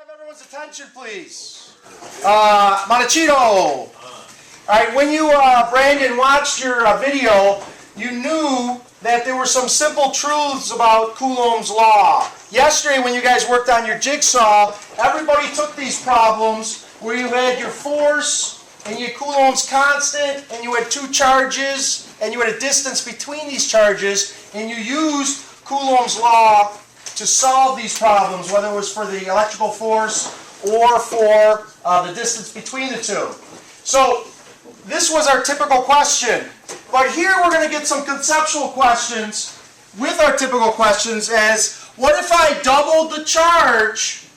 have everyone's attention, please? Montecito. All right, when you, Brandon, watched your video, you knew that there were some simple truths about Coulomb's law. Yesterday, when you guys worked on your jigsaw, everybody took these problems where you had your force and your Coulomb's constant, and you had two charges, and you had a distance between these charges, and you used Coulomb's law to solve these problems, whether it was for the electrical force or for the distance between the two. So this was our typical question. But here we're going to get some conceptual questions with our typical questions as, what if I doubled the charge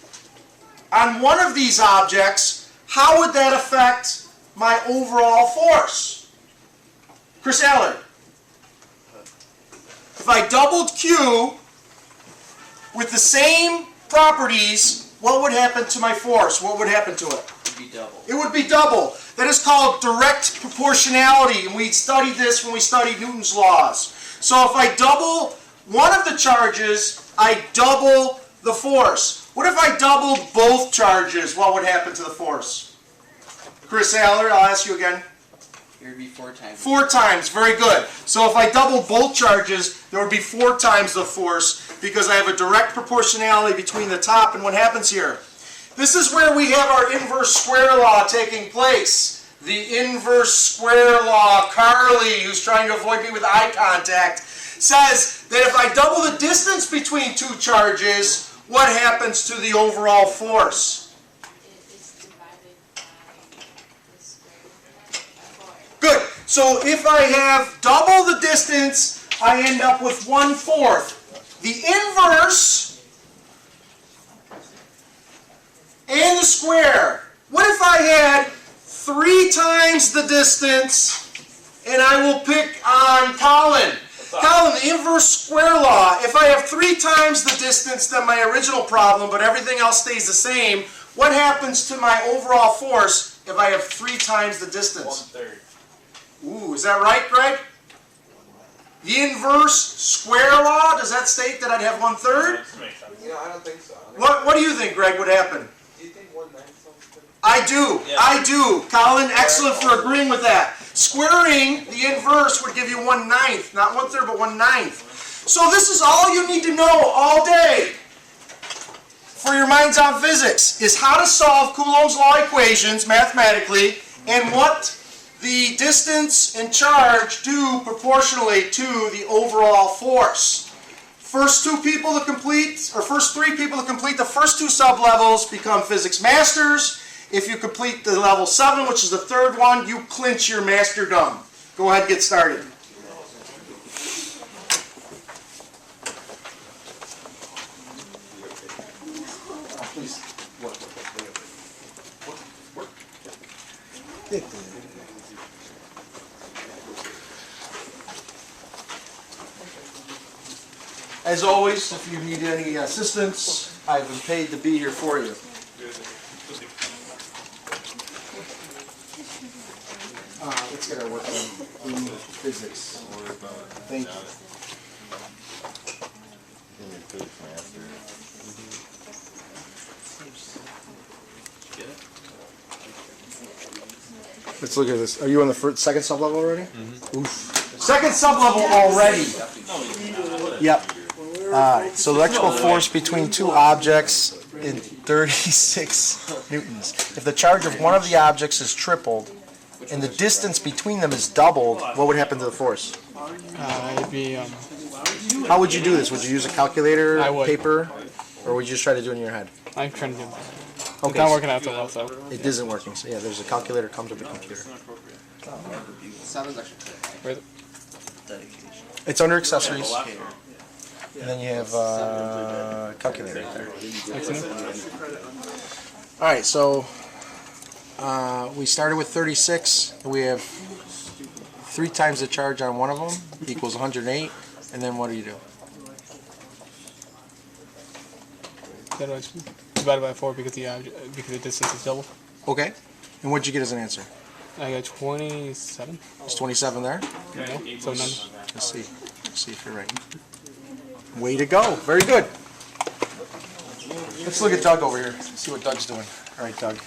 on one of these objects? How would that affect my overall force? Chris Allard. If I doubled Q with the same properties, what would happen to my force? What would happen to it? It would be double. It would be double. That is called direct proportionality, and we studied this when we studied Newton's laws. So if I double one of the charges, I double the force. What if I doubled both charges? What would happen to the force? Chris Allard, I'll ask you again. It would be 4 times. 4 times, very good. So if I double both charges, there would be 4 times the force because I have a direct proportionality between the top and what happens here. This is where we have our inverse square law taking place. The inverse square law. Carly, who's trying to avoid me with eye contact, says that if I double the distance between two charges, what happens to the overall force? It's divided by the square root of 4. Good. So if I have double the distance, I end up with 1/4. The inverse and the square. What if I had 3 times the distance, and I will pick on Colin. Colin, the inverse square law. If I have 3 times the distance than my original problem, but everything else stays the same, what happens to my overall force if I have 3 times the distance? 1/3. Ooh, is that right, Greg? The inverse square law, does that state that I'd have 1/3? You know, I don't think so. What do you think, Greg, would happen? Do you think 1/9 sounds good? I do. Yeah. I do. Colin, excellent for agreeing with that. Squaring the inverse would give you 1/9, not 1/3, but 1/9. So this is all you need to know all day for your minds on physics, is how to solve Coulomb's law equations mathematically and what the distance and charge do proportionally to the overall force. First 3 people to complete the first 2 sublevels become physics masters. If you complete the level 7, which is the 3rd one, you clinch your masterdom. Go ahead and get started. As always, if you need any assistance, I've been paid to be here for you. Let's get our work on physics. Thank you. Let's look at this. Are you on the second sublevel already? Mm-hmm. Oof. Second sublevel already. Yep. Alright, so electrical force between 2 objects in 36 newtons. If the charge of one of the objects is tripled and the distance between them is doubled, what would happen to the force? It'd be, How would you do this? Would you use a calculator, I would. paper, or would you just try to do it in your head? I'm trying to do that. Okay, It's not working out so well, so. it isn't working. So yeah, there's a calculator comes with the computer. 7's actually Where is it? dedication. It's under accessories, and then you have calculator right there. All right, so we started with 36. We have 3 times the charge on one of them equals 108, and then what do you do? Then it's divided by 4 because the distance is double. Okay, and what'd you get as an answer? I got 27. Is 27 there? No, so none. Let's see if you're right. Way to go. Very good. Let's look at Doug over here. See what Doug's doing. All right, Doug.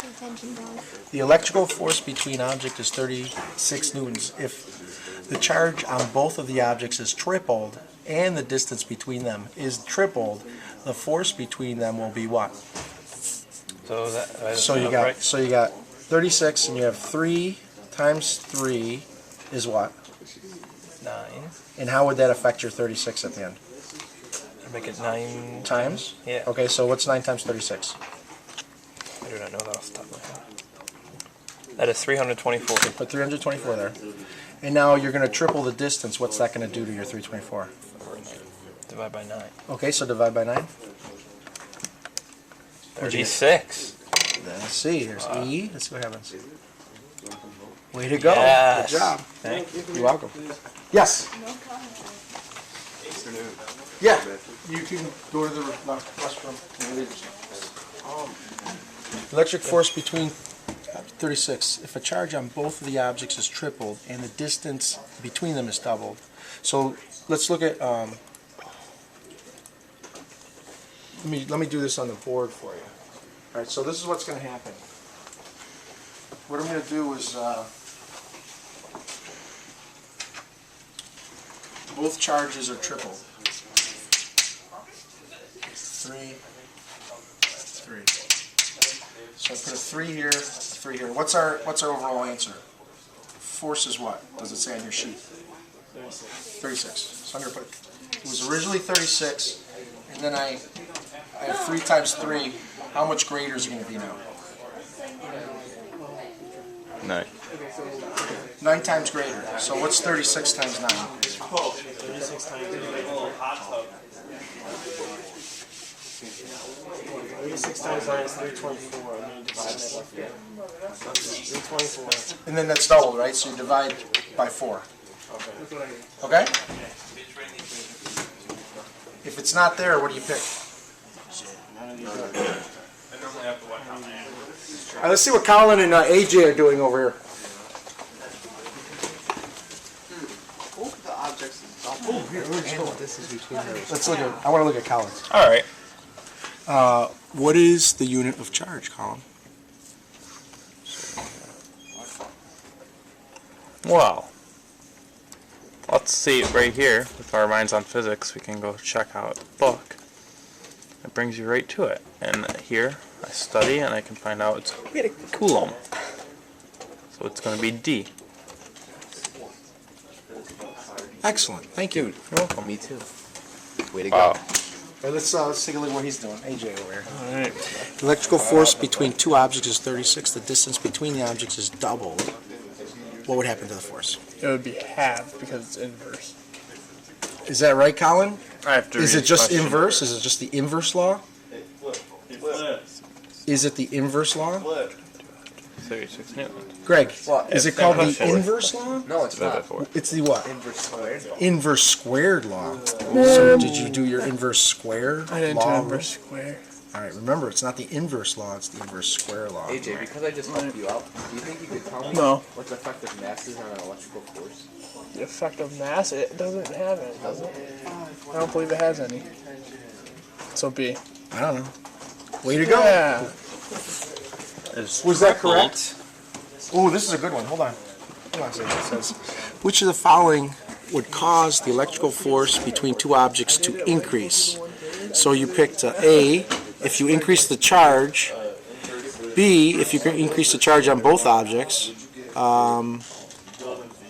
The electrical force between objects is 36 newtons. If the charge on both of the objects is tripled and the distance between them is tripled, the force between them will be what? So you got 36, and you have 3 times 3 is what? 9. And how would that affect your 36 at the end? Make it 9 Times? Yeah. Okay, so what's 9 times 36? I do not know that off the top of my head. That is 324. Put 324 there. And now you're going to triple the distance. What's that going to do to your 324? Divide by 9. Okay, so divide by 9. 36. Let's see. Here's E. Let's see what happens. Way to go. Yes. Good job. Thank you. You're welcome. Yes. Yeah. You can go to the restroom. Electric force between 36. If a charge on both of the objects is tripled and the distance between them is doubled. So let's look at. Let me do this on the board for you. All right. So this is what's going to happen. What I'm going to do is both charges are tripled. 3, 3. So I put a 3 here, a 3 here. What's our overall answer? Force is what? Does it say on your sheet? 36. So I'm going to put, it was originally 36, and then I have 3 times 3. How much greater is it going to be now? 9. 9 times greater. So what's 36 times 9? 36 times 9 is 324. I'm going to divide that by 4. 324. And then that's doubled, right? So you divide by 4. Okay? If it's not there, what do you pick? All right, let's see what Colin and AJ are doing over here. The objects is double. Let's look at. I want to look at Colin's. All right. What is the unit of charge, Colin? Well, let's see right here. With our minds on physics, we can go check out the book. It brings you right to it. And here, I study and I can find out it's Coulomb. So it's going to be D. Excellent. Thank you. You're welcome. Me too. Way to go. Wow. All right, let's take a look at what he's doing. AJ over here. All right. Electrical force between two objects is 36. The distance between the objects is doubled. What would happen to the force? It would be half because it's inverse. Is that right, Colin? I have to Is read it just the question. inverse? Is it just the inverse law? Is it the inverse law? 36 newtons. Greg, Well, is it if called that the was forward. inverse law? No, it's Divide by not. 4. It's the what? Inverse squared. Inverse squared law. So did you do your inverse square I didn't do law? inverse square. All right, remember, it's not the inverse law, it's the inverse square law. AJ, because I just helped you out, do you think you could tell me No. what the effective mass is on an electrical force? The effect of mass, it doesn't have it, does it? I don't believe it has any. So B. I don't know. Way to go. Yeah. Was that correct? Oh, this is a good one. Hold on. Hold on a second. It says, which of the following would cause the electrical force between two objects to increase? So you picked A, if you increase the charge. B, if you increase the charge on both objects.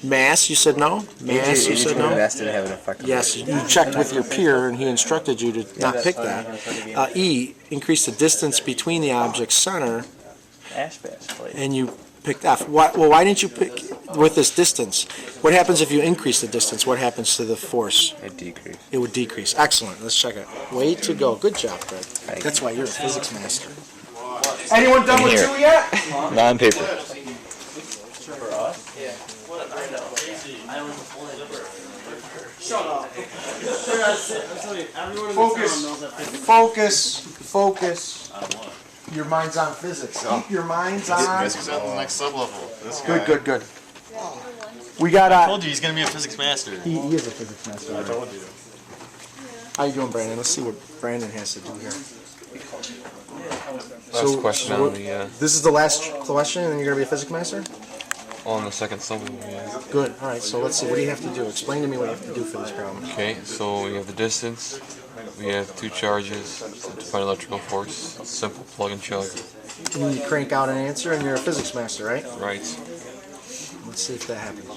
Mass, you said no? Mass, you said no? Mass didn't have an effect. Yes, you checked with your peer and he instructed you to not pick that. E, increase the distance between the object's center, Ash bash plate. and you picked F. Why didn't you pick with this distance? What happens if you increase the distance? What happens to the force? It decreased. It would decrease. Excellent. Let's check it. Way to go. Good job, Greg. That's why you're a physics master. Anyone done with Here. 2 yet? Not on paper. Focus. Your mind's on physics. Keep your minds on. Physics at the next sub-level. This guy. Good. We got I told you he's gonna be a physics master. He is a physics master. I told you. How you doing, Brandon? Let's see what Brandon has to do here. Last questionality, yeah. This is the last question, and then you're gonna be a physics master. On the second sublevel, yeah. Good. All right. So let's see. What do you have to do? Explain to me what you have to do for this problem. Okay, so we have the distance. We have two charges. Find electrical force. Simple plug and chug. And then you crank out an answer, and you're a physics master, right? Right. Let's see if that happens.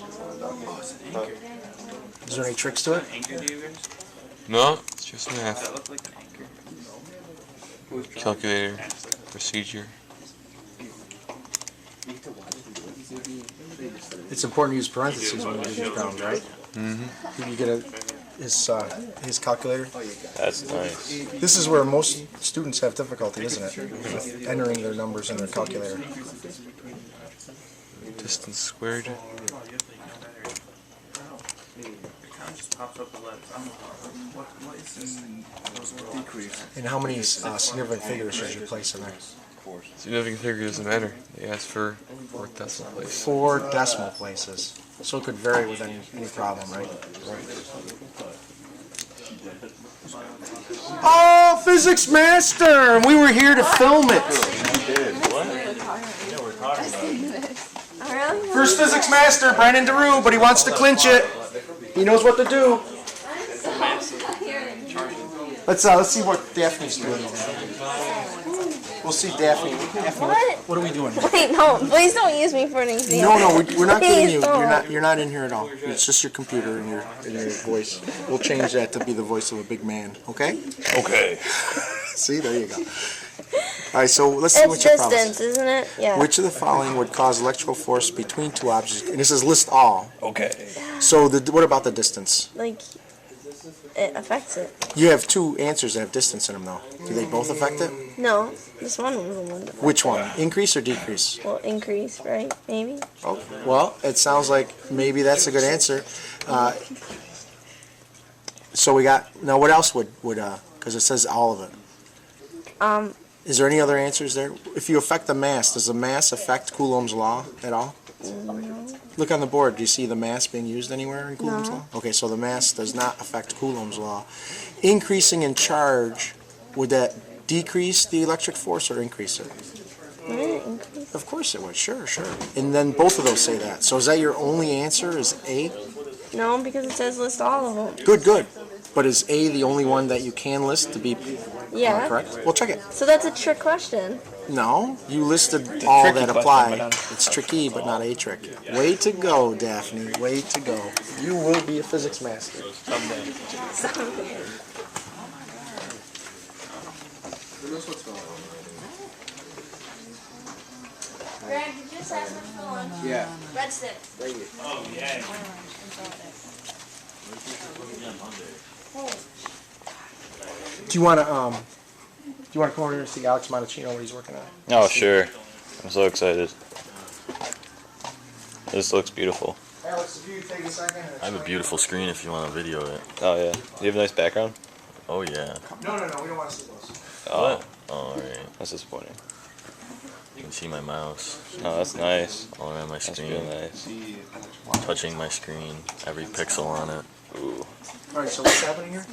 Is there any tricks to it? No, it's just math. Calculator. Procedure. It's important to use parentheses when you do these problems, right? Mm-hmm. Did you get his calculator? That's nice. This is where most students have difficulty, isn't it? With entering their numbers in their calculator. Distance squared. And how many significant figures should you place in there? Significant figure doesn't matter. They ask for 4 decimal places. 4 decimal places. So it could vary with any problem, right? Oh, physics master! We were here to film it. Really? First physics master, Brandon DeRue, but he wants to clinch it. He knows what to do. Let's see what Daphne's doing. We'll see Daphne. Daphne, what are we doing? Wait, no, please don't use me for an example. No, we're not kidding you. Please don't. You're not in here at all. It's just your computer and your voice. We'll change that to be the voice of a big man. Okay? Okay. See, there you go. All right, so let's see what It's your problem distance, isn't it? Yeah. Which of the following would cause electrical force between two objects? And this is list all. Okay. So what about the distance? Like, it affects it. You have 2 answers that have distance in them, though. Do they both affect it? No, this one was the one that Which one? Increase or decrease? will increase, right? Maybe? Oh, well, it sounds like maybe that's a good answer. So we got, now what else would because it says all of it. Is there any other answers there? If you affect the mass, does the mass affect Coulomb's law at all? No. Look on the board. Do you see the mass being used anywhere in Coulomb's No. law? Okay, so the mass does not affect Coulomb's law. Increasing in charge, would that decrease the electric force or increase it? Would it increase? Of course it would. Sure. And then both of those say that. So is that your only answer? Is A? No, because it says list all of them. Good. But is A the only one that you can list to be Yeah. correct? Well, check it. So that's a trick question. No, you listed all that question, apply. but It's tricky, but not a trick. Way to go, Daphne. Way to go. You will be a physics master someday. Greg, did you just ask me for lunch? Yeah. Red stick. Do you want to come over here and see Alex Montecino what he's working on? Oh, sure. I'm so excited. This looks beautiful. Alex, if you take a second. I have a beautiful screen if you want to video it. Oh, yeah. Do you have a nice background? Oh, yeah. No, we don't want to see those. Oh, Alright. that's disappointing. You can see my mouse Oh, that's nice. all around my That's screen. real nice. Touching my screen, every pixel on it. Ooh. All right, so what's happening here?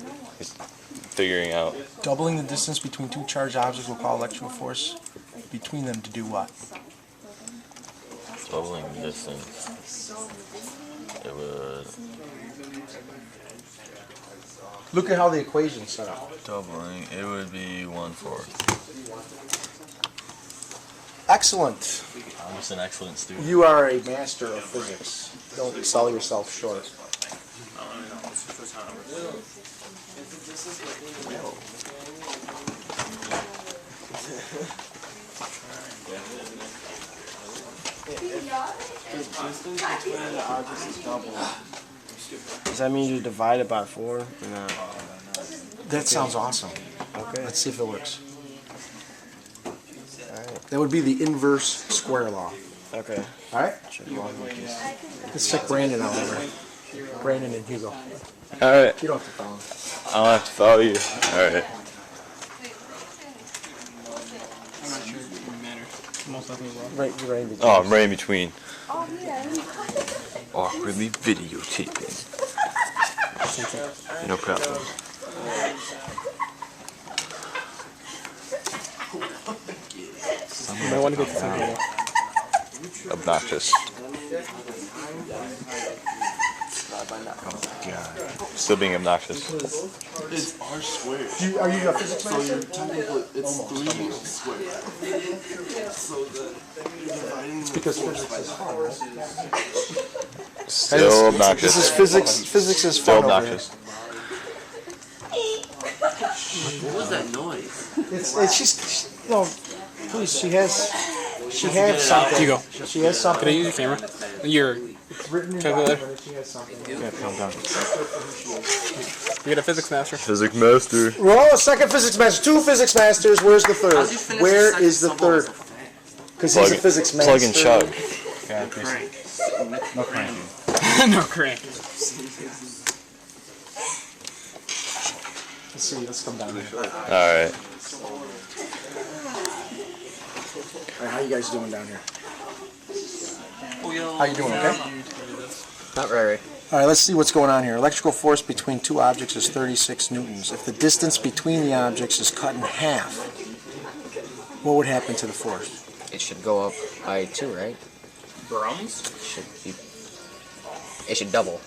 Figuring out. Doubling the distance between two charged objects will cause electrical force between them to do what? Doubling the distance. It would. Look at how the equation's set up. Doubling, it would be 1/4. Excellent. I'm just an excellent student. You are a master of physics. Don't sell yourself short. Does that mean you divide it by 4? Or not? That sounds awesome. Okay. Let's see if it works. That would be the inverse square law. Okay. All right? Let's check Brandon out over. Brandon and Hugo. Alright. You don't have to follow him. I don't have to follow you. Alright. Right, you're right in between. Oh, I'm right in between. Oh, yeah. Awkwardly videotaping. No problem. You might want to get the thing. Obnoxious. Still being obnoxious. It's R squared. Are you a physics So master? you're technically, it's 3 squared. So that you're dividing the Because force physics by is fun, right? Still obnoxious. This is physics. Physics is Still fun over here. obnoxious. What was that noise? It's she's no, please. She has something. Here you go. She has Can I something. use your camera? Your It's written in calculator? document that she has something. You get a physics master. Physics master. Well, second physics master. 2 physics masters. Where's the third? Where is the third? Because he's a physics master. Plug and chug. No cranking. No crank. Let's see. Let's come down here. Alright. All right, how you guys doing down here? How you doing? Okay. Not very. All right, let's see what's going on here. Electrical force between 2 objects is 36 newtons. If the distance between the objects is cut in half, what would happen to the force? It should go up by 2, right? It should double.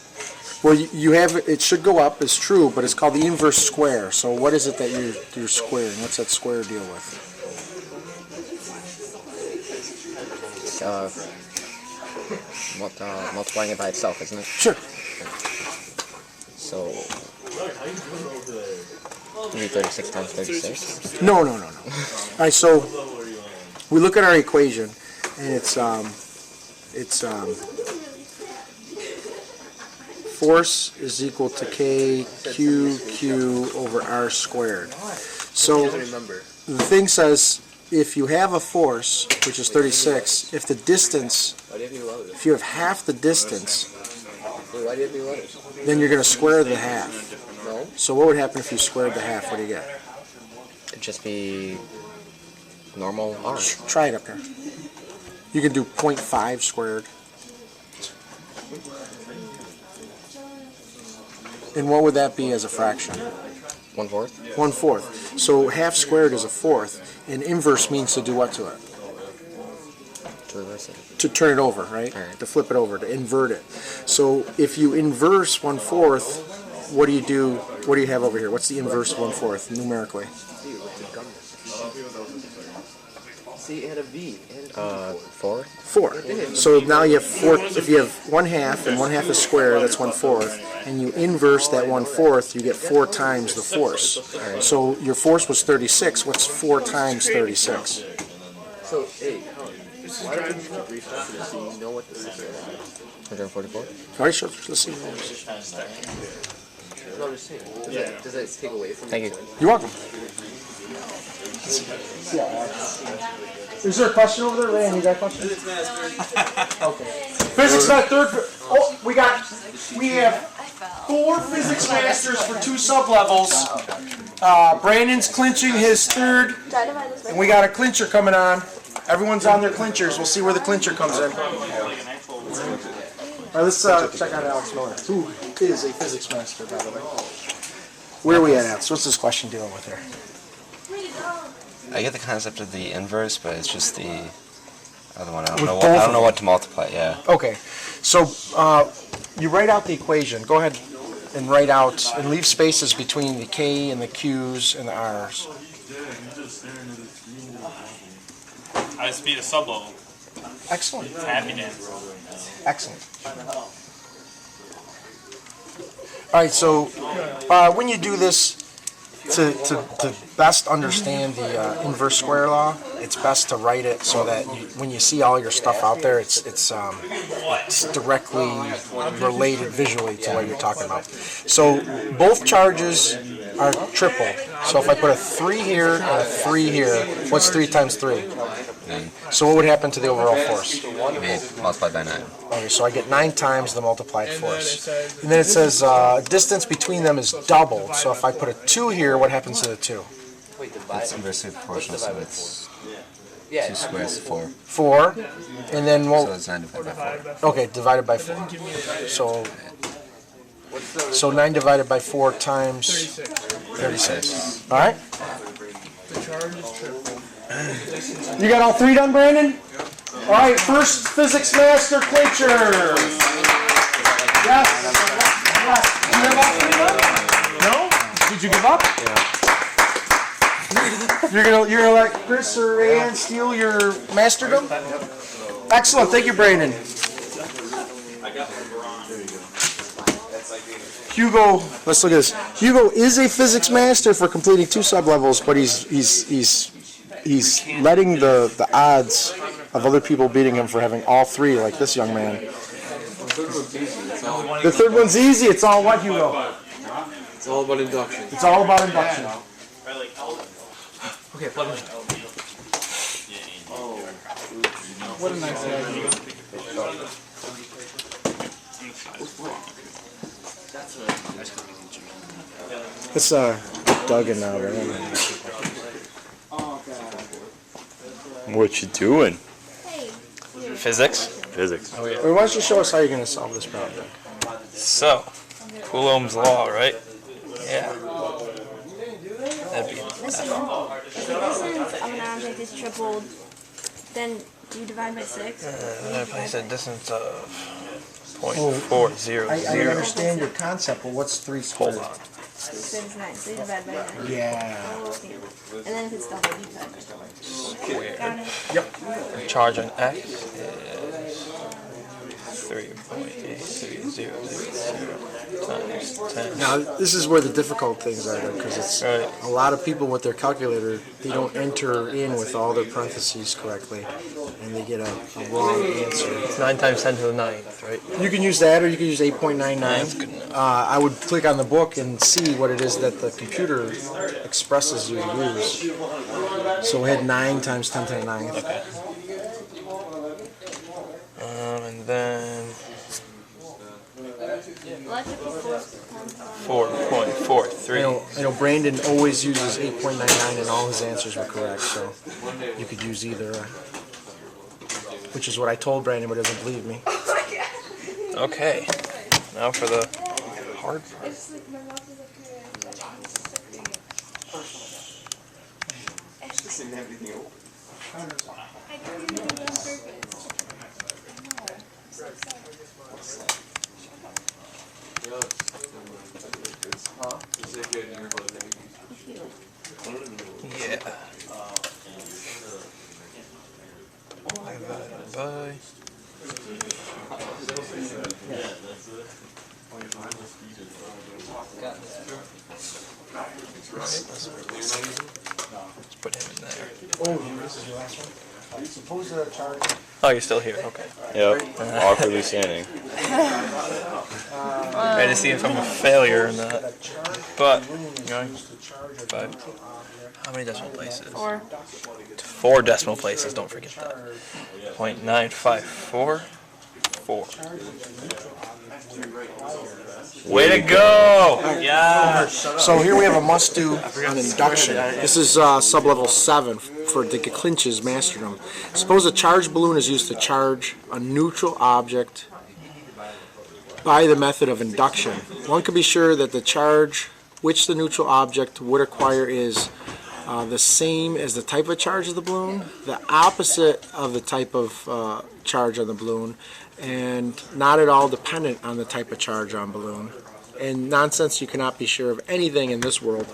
Well, you have it should go up. It's true, but it's called the inverse square. So what is it that you're squaring? What's that square deal with? Multiplying it by itself, isn't it? Sure. So, maybe 36 times 36. No. All right, so we look at our equation, and it's force is equal to KQ over R squared. So the thing says if you have a force, which is 36, if the distance, if you have half the distance, then you're going to square the half. No. So what would happen if you squared the half? What do you get? It'd just be normal R. Try it up here. You can do 0.5 squared. And what would that be as a fraction? 1/4. 1/4. So half squared is a fourth, and inverse means to do what to it? To reverse it. To turn it over, right? Alright. To flip it over, to invert it. So if you inverse 1/4, what do you do? What do you have over here? What's the inverse of 1/4 numerically? See, it had a V. 4. 4. So now you have 4. If you have 1/2 and 1/2 is square, that's 1/4, and you inverse that 1/4, you get 4 times the force. So your force was 36. What's 4 times 36? So, hey, why don't you refresh it so you know what this is? 144? All right, sure. Let's see. No, I'm just saying. Does that take away from Thank you. You're welcome. Is there a question over there, Rand? You got a question? Okay. Physics master. Oh, we have 4 physics masters for 2 sublevels. Brandon's clinching his third, and we got a clincher coming on. Everyone's on their clinchers. We'll see where the clincher comes in. All right, let's check out Alex Miller, who is a physics master, by the way. Where are we at, Alex? What's this question dealing with here? I get the concept of the inverse, but it's just the other one. I With don't know. both I of don't know them. what to multiply. Yeah. Okay, so you write out the equation. Go ahead and write out and leave spaces between the K and the Q's and the R's. High speed of sublevel. Excellent. Happy dance. Excellent. All right, so when you do this, to best understand the inverse square law, it's best to write it so that when you see all your stuff out there, it's directly related visually to what you're talking about. So both charges are triple. So if I put a 3 here and a 3 here, what's 3 times 3? So what would happen to the overall force? Multiplied by 9. Okay, so I get 9 times the multiplied force. And then it says distance between them is doubled. So if I put a 2 here, what happens to the 2? It's inversely proportional, so it's 2 squares, 4. 4. And then So it's 9 divided by 4. okay, divided by 4. So 9 divided by 4 times 36. All right? The charge is triple. You got all three done, Brandon? All right, first physics master clincher. Yes. Yes. Did you have all three done? No? Did you give up? Yeah. You're gonna let Chris or Ann steal your masterdom? Excellent. Thank you, Brandon. Hugo, let's look at this. Hugo is a physics master for completing 2 sublevels, but he's letting the odds of other people beating him for having all 3, like this young man. The third one's easy. It's all what, Hugo? It's all about induction. It's all about induction. Okay, plug in. What a nice idea. It's Duggan now, right? What you doing? Physics. Physics. Why don't you show us how you're going to solve this problem? So, Coulomb's law, right? Yeah. That'd be If the distance of an object is tripled, then do you divide by 6? Another place a distance of 0.400. I understand your concept, but what's 3 squared? 3 squared is 9, so you divide by 9. Yeah. And then if it's double, you divide by 4. Got it? Yep. The charge on X is 3.8300 times 10. Now, this is where the difficult things are, because it's Right. a lot of people with their calculator, they don't enter in with all their parentheses correctly, and they get a wrong answer. It's 9 times 10 to the 9th, right? You can use that, or you can use 8.99. That's good enough. I would click on the book and see what it is that the computer expresses you to use. So we had 9 times 10 to the 9th. Okay. And then Electrical force times 4.43. I know Brandon always uses 8.99 and all his answers were correct, so you could use either. Which is what I told Brandon, but he doesn't believe me. Okay. Now for the hard part. Yeah. Divided by. Let's put him in there. Oh, this is your last one? Suppose the charge... Oh, you're still here. Okay. Yep. Awkwardly standing. Ready to see if I'm a failure or not. But, going 5. How many decimal places? 4. 4 decimal places, don't forget that. 0.954. 4. Way to go! Yeah! So here we have a must-do on induction. This is sublevel 7 for the clinches masterdom. Suppose a charged balloon is used to charge a neutral object by the method of induction. One can be sure that the charge which the neutral object would acquire is the same as the type of charge of the balloon, the opposite of the type of charge on the balloon, and not at all dependent on the type of charge on balloon. And nonsense, you cannot be sure of anything in this world.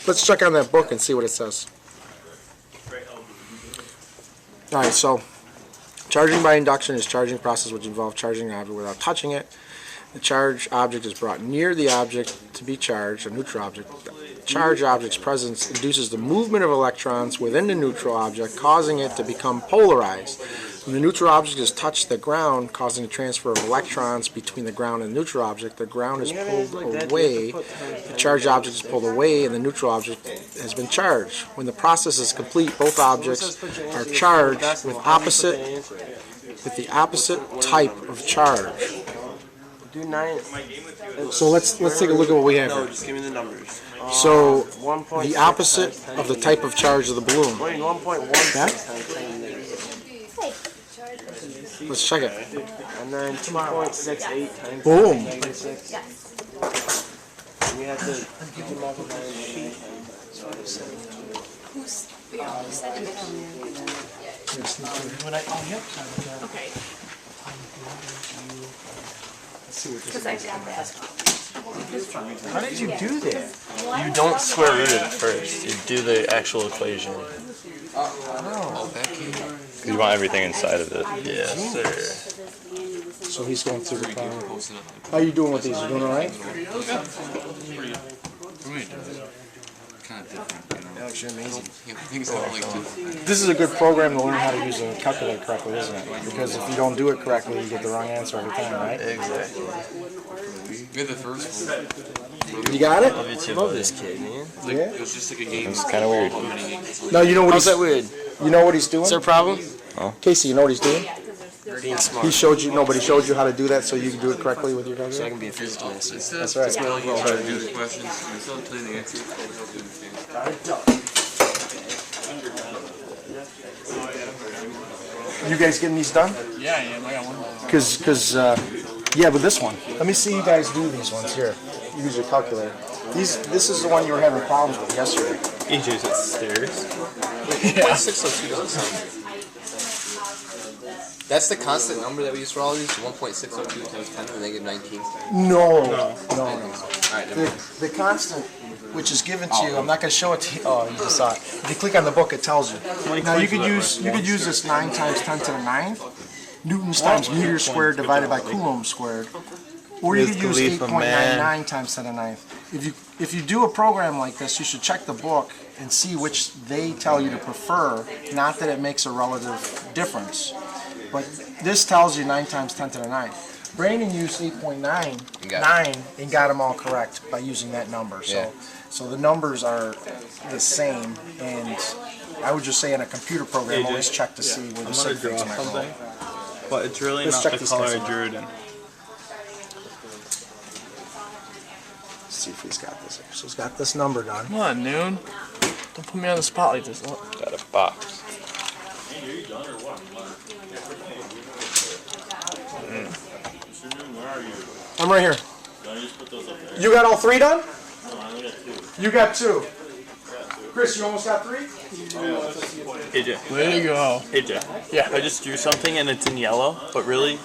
Let's check on that book and see what it says. Alright, so charging by induction is charging process which involves charging an object without touching it. The charged object is brought near the object to be charged, a neutral object. The charged object's presence induces the movement of electrons within the neutral object, causing it to become polarized. When the neutral object is touched the ground, causing a transfer of electrons between the ground and the neutral object, the ground is pulled away, the charged object is pulled away, and the neutral object has been charged. When the process is complete, both objects are charged with the opposite type of charge. Do 9. So let's take a look at what we have No, here. just give me the numbers. So the opposite of the type of charge of the balloon. 1.16 Let's check it. and then 2.68 times Boom. 6. Yes. We have to multiply the sheet. Who's, yeah, who said it? Okay. Because I got that. How did you do that? You don't square root it first. You do the actual equation. Because you want everything inside of it. Yes, sir. So he's going through the problem. How you doing with these? You doing all right? Kind of different, Alex, you're amazing. Things don't like to. This is a good program to learn how to use a calculator correctly, isn't it? Because if you don't do it correctly, you get the wrong answer every time, right? Exactly. We had the first one. You got it? I love this kid, man. Yeah. It was just like a game. It's kind of weird. No, you know what How's he's. that weird? You know what he's doing? Is there a problem? Casey, you know what he's doing? Being smart. He showed you. Nobody showed you how to do that, so you can do it correctly with your So I calculator. can be a physics master. That's right. Do the questions. We still tell you the answer. You guys getting these done? Yeah, I am. I got one. Yeah, with this one. Let me see you guys do these ones here. Use your calculator. This is the one you were having problems with yesterday. AJ's upstairs. Yeah. 602 doesn't sound. That's the constant number that we use for all these. 1.602 times 10 to the negative 19. No. Alright, The constant, which is given to you, I'm not going to show it to you. Oh, you just saw it. If you click on the book, it tells you. Now you could use this 9 times 10 to the 9th, newtons times meters squared divided by Coulomb squared, or you could use 8.99 times 10 to the 9th. If you do a program like this, you should check the book and see which they tell you to prefer. Not that it makes a relative difference, but this tells you 9 times 10 to the 9th. Brandon used 8.9 and got them all correct by using that number. So the numbers are the same, and I would just say in a computer program, always check to see where the sig figs might roll. But it's really Let's not check the these color guys I out. drew it in. Let's see if he's got this here. So he's got this number done. Come on, Noon. Don't put me on the spot like this. Got a box. I'm right here. You got all 3 done? You got 2. Chris, you almost got 3? AJ. Way to go. AJ. Yeah. I just drew something and it's in yellow, but really.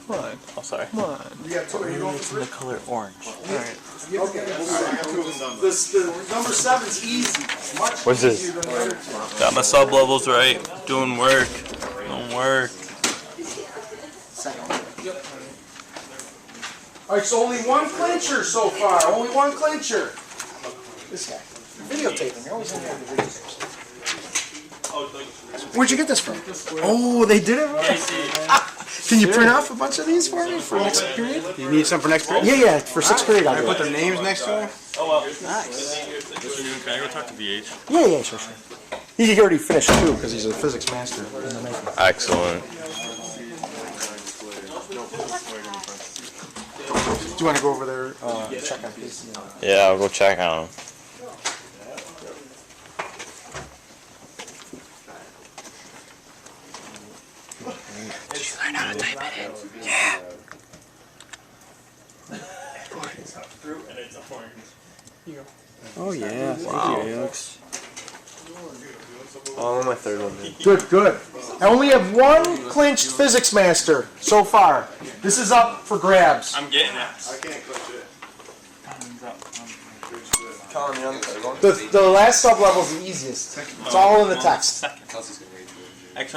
Come on. Oh, sorry. Come on. You got 2. Are you going It's in the color orange. Alright. Okay. The number 7's easy. Much What's this? easier than the other 2. Got my sublevels right. Doing work. Doing work. Alright, so only one clincher so far. Only one clincher. This guy. Videotaping. You're always in there with the videotapes. Where'd you get this from? Oh, they did it right. Can you print off a bunch of these for me for next period? You need some for next period? Yeah, for 6th period I'll do Put it. their names next to them? Oh, well. Nice. Can I go talk to VH? Yeah, sure. He already finished too because he's a physics master in the making. Excellent. Do you want to go over there, check on Casey? Yeah, I'll go check on him. Did you learn how to type it in? Yeah. Oh yeah, thank you, Alex. Oh, I'm on my 3rd one then. Good. I only have 1 clinched physics master so far. This is up for grabs. I'm getting it. I can't clutch it. Coulomb, you on the 3rd one? The last sub-level is the easiest. It's all in the text.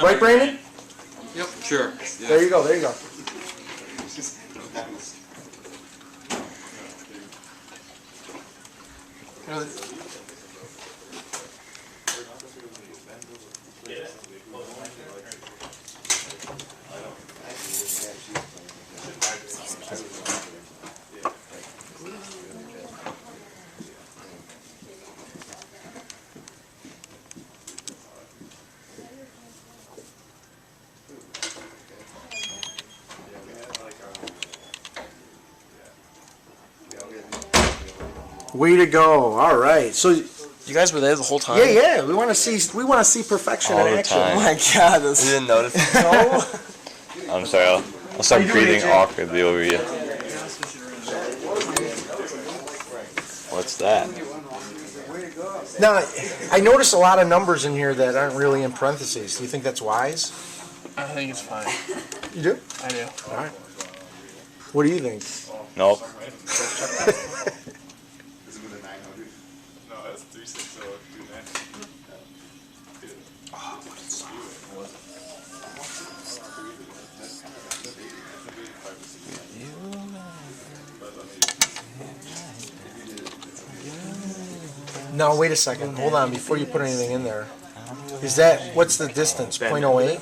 Right, Brandon? Yep, sure. There you go. Way to go! All right. So You guys were there the whole time? yeah. We want to see perfection All in the action. time. Oh my god, this You didn't notice? No. I'm sorry, I'll start you doing, breathing AJ? awkwardly over you. What's that? Now, I notice a lot of numbers in here that aren't really in parentheses. Do you think that's wise? I think it's fine. You do? I do. All right. What do you think? Nope. No, wait a second. Hold on. Before you put anything in there, is that what's the distance? 0.08?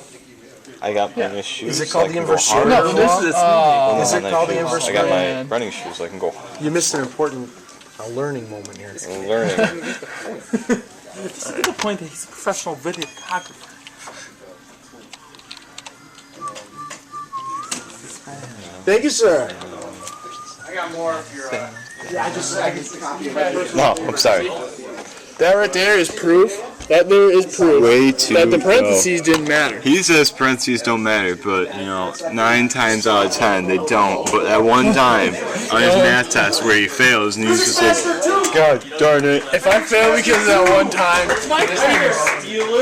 I got my shoes. Is it called so I the can go inverse harder. Schroeder law? Is it My called the shoes. inverse I got my Schroeder? running shoes so I can go You missed an important learning moment here. learning. This is the point that he's a professional videographer. Thank you, sir. I got more if you're. Yeah, I just copy it. No, I'm sorry. That right there is proof. That there is proof Way too that the parentheses didn't matter. He says parentheses don't matter, but 9 times out of 10 they don't. But at one time on his math test where he fails and he's just like, God darn it. If I fail because of that one time,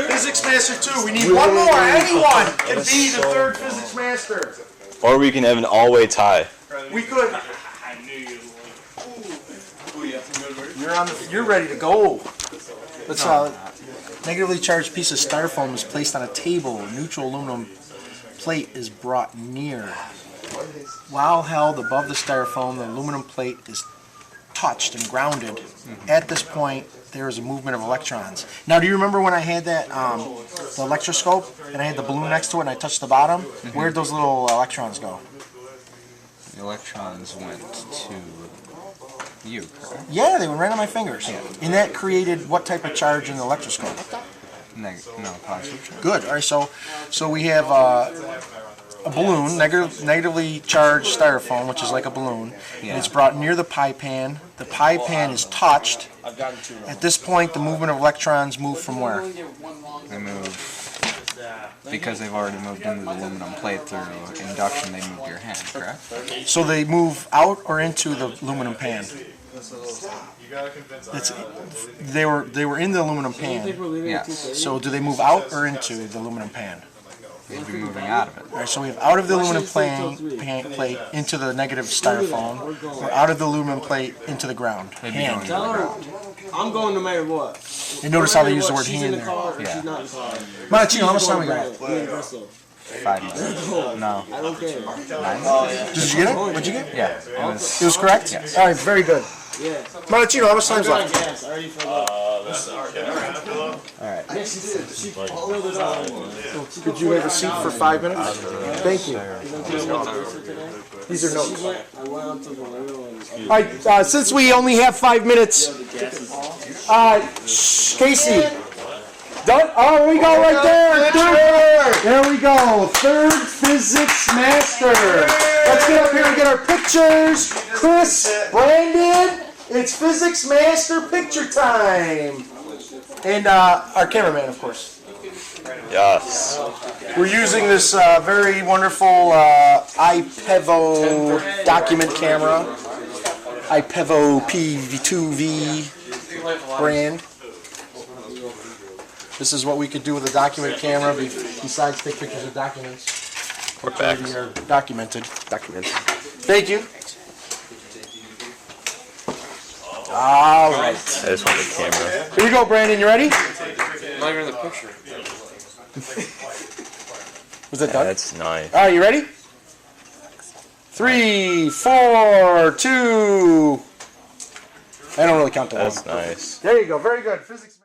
Physics Master 2. We need one more. Anyone can be the third Physics Master. Or we can have an all-way tie. We could. I knew you would. You're ready to go. Let's negatively charged piece of styrofoam is placed on a table. Neutral aluminum plate is brought near. While held above the styrofoam, the aluminum plate is touched and grounded. At this point, there is a movement of electrons. Now, do you remember when I had that the electroscope and I had the balloon next to it and I touched the bottom? Where'd those little electrons go? The electrons went to you, correct? Yeah, they went right on my fingers. And that created what type of charge in the electroscope? No, positive charge. Good. All right, so we have a balloon, negatively charged styrofoam, which is like a balloon. Yeah. And it's brought near the pie pan. The pie pan is touched. At this point, the movement of electrons move from where? They move, because they've already moved into the aluminum plate through induction, they move your hand, correct? So they move out or into the aluminum pan? They were in the aluminum pan. Yes. So do they move out or into the aluminum pan? They'd be moving out of it. All right, so we have out of the aluminum plate into the negative styrofoam, or out of the aluminum plate into the ground. They'd be going Hand. to the ground. I'm going no matter what. And notice how they use the word She's hand in the there. car or Yeah. she's not in the car. Monachino, how much time we got? 5 minutes. No. I don't care. 9? Did you get it? What'd you get? Yeah. It was correct? Yes. All right, very good. Yeah. Monachino, how much time's left? Yes, I already filled up. Alright. Yes, she did. She filled it up. Could you have a seat for 5 minutes? Thank you. These are notes. I went on to the little and All right, since we only have 5 minutes, Casey. Done? Oh, we go right there. There we go. Third Physics Master. Let's get up here and get our pictures. Chris, Brandon, it's Physics Master picture time. And our cameraman, of course. Yes. We're using this very wonderful iPevo document camera. iPevo PV2V brand. This is what we could do with a document camera besides take pictures of documents. We're back. Which are documented. Thank you. All right. I just want the camera. Here you go, Brandon. You ready? not even in the picture. Was that done? That's nice. All right, you ready? 3, 4, 2. I don't really count the one. That's nice. There you go. Very good. Physics.